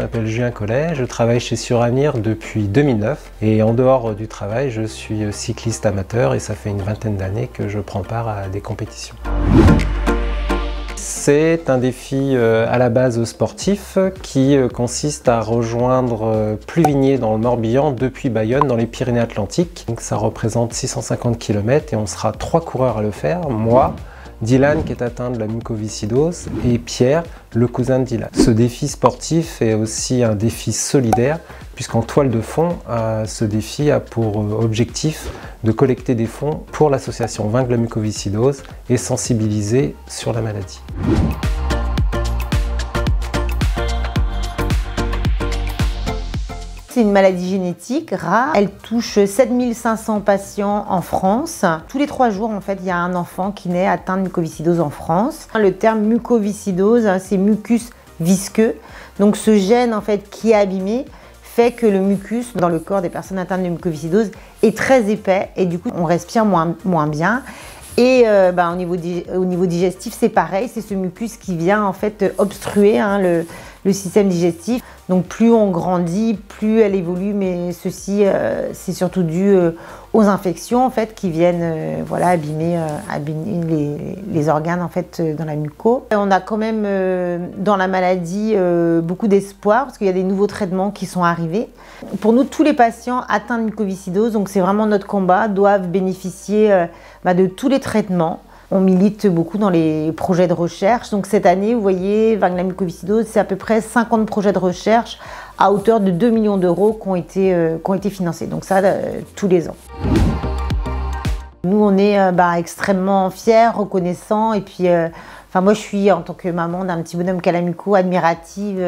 m'appelle Julien Collet, je travaille chez Suramir depuis 2009 et en dehors du travail, je suis cycliste amateur et ça fait une vingtaine d'années que je prends part à des compétitions. C'est un défi à la base sportif qui consiste à rejoindre Pluvigné dans le Morbihan depuis Bayonne dans les Pyrénées-Atlantiques. Donc ça représente 650 km et on sera 3 coureurs à le faire, moi, Dylan qui est atteint de la mucoviscidose et Pierre, le cousin de Dylan. Ce défi sportif est aussi un défi solidaire puisqu'en toile de fond, ce défi a pour objectif de collecter des fonds pour l'association Vaincre la mucoviscidose et sensibiliser sur la maladie. C'est une maladie génétique rare. Elle touche 7500 patients en France. Tous les 3 jours, en fait, il y a un enfant qui naît atteint de mucoviscidose en France. Le terme mucoviscidose, c'est mucus visqueux. Donc ce gène, en fait, qui est abîmé, fait que le mucus dans le corps des personnes atteintes de mucoviscidose est très épais et du coup, on respire moins bien. Et au niveau digestif, c'est pareil, c'est ce mucus qui vient en fait obstruer le système digestif. Donc plus on grandit, plus elle évolue, mais ceci c'est surtout dû aux infections en fait qui viennent abîmer les organes en fait dans la muco. On a quand même dans la maladie beaucoup d'espoir parce qu'il y a des nouveaux traitements qui sont arrivés. Pour nous, tous les patients atteints de mucoviscidose, donc c'est vraiment notre combat, doivent bénéficier de tous les traitements. On milite beaucoup dans les projets de recherche. Donc cette année, vous voyez, Vaincre la mucoviscidose, c'est à peu près 50 projets de recherche à hauteur de 2 millions d'euros qui ont été financés. Donc ça, tous les ans. Nous, on est extrêmement fiers, reconnaissants. Et puis, moi, je suis, en tant que maman d'un petit bonhomme calamuco, admirative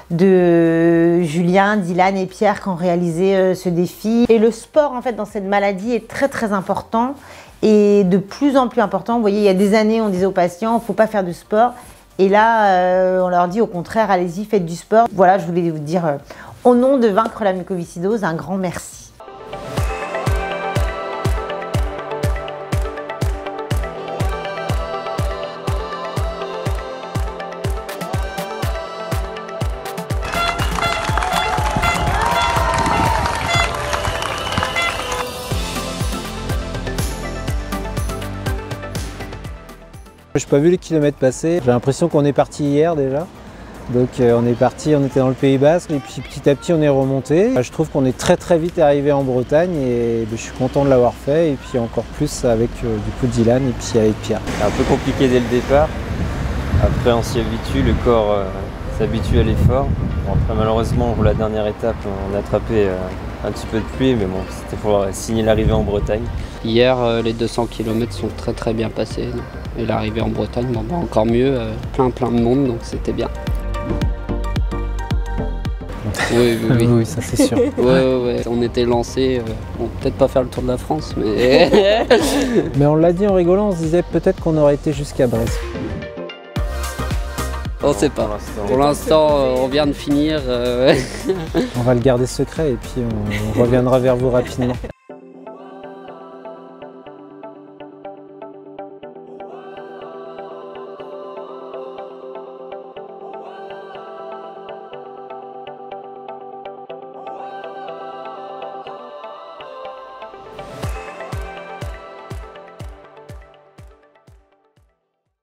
de Julien, Dylan et Pierre qui ont réalisé ce défi. Et le sport, en fait, dans cette maladie est très, très important. Et de plus en plus important. Vous voyez, il y a des années, on disait aux patients, il ne faut pas faire de sport. Et là, on leur dit au contraire, allez-y, faites du sport. Voilà, je voulais vous dire, au nom de Vaincre la mucoviscidose, un grand merci. Je n'ai pas vu les kilomètres passer, j'ai l'impression qu'on est parti hier déjà. Donc on est parti, on était dans le Pays Basque et puis petit à petit on est remonté. Je trouve qu'on est très vite arrivé en Bretagne et je suis content de l'avoir fait et puis encore plus avec du coup Dylan et puis avec Pierre. C'est un peu compliqué dès le départ, après on s'y habitue, le corps s'habitue à l'effort. Bon, après malheureusement pour la dernière étape on a attrapé un petit peu de pluie mais bon c'était pour signer l'arrivée en Bretagne. Hier les 200 km sont très bien passés et l'arrivée en Bretagne encore mieux, plein de monde donc c'était bien. Oui, ça c'est sûr. Ouais. On était lancés, peut-être pas faire le tour de la France, mais... Mais on l'a dit en rigolant, on se disait peut-être qu'on aurait été jusqu'à Brest. On sait pas. Pour l'instant, on vient de finir. On va le garder secret et puis on reviendra vers vous rapidement.